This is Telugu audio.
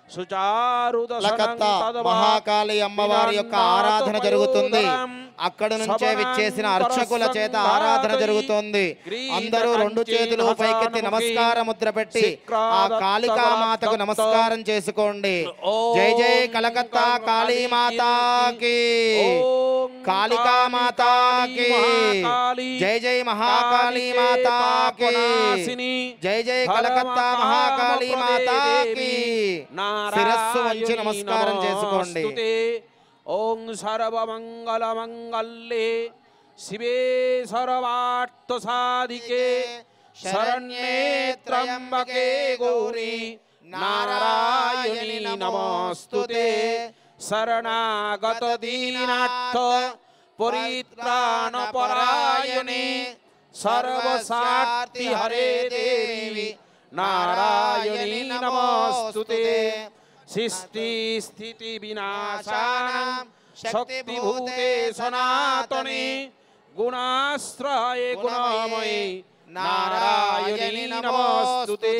కలకత్తా మహాకాళి అమ్మవారి యొక్క ఆరాధన జరుగుతుంది. అక్కడ నుంచే విచ్చేసిన అర్చకుల చేత ఆరాధన జరుగుతుంది. అందరూ రెండు చేతులు పైకెత్తి నమస్కార ముద్ర పెట్టి ఆ కాళికామాతకు నమస్కారం చేసుకోండి. జై జై కలకత్తా కాళీమాతాకి, కాళికామాతాకి, జై జై మహాకాళీ మాతాకి, జై జై కలకత్తా మహాకాళీ మాతాకి. శిరస్సు వంచి నమస్కారం చేసుకోండి. ఓం సర్వమంగళ మంగళే శివే సర్వార్థ సాధికే శరణ్యే త్ర్యంబకే గౌరీ నారాయణి నమోస్తుతే. శరణాగత దీనార్థ పరిత్రాణ పరాయణే సర్వసార్థి హరే దేవి నారాయణి నమోస్తుతే. సృష్టి స్థితి వినాశానాం శక్తిభూతే సనాతనే గుణాశ్రయే గుణమయే నారాయణి నమోస్తుతే.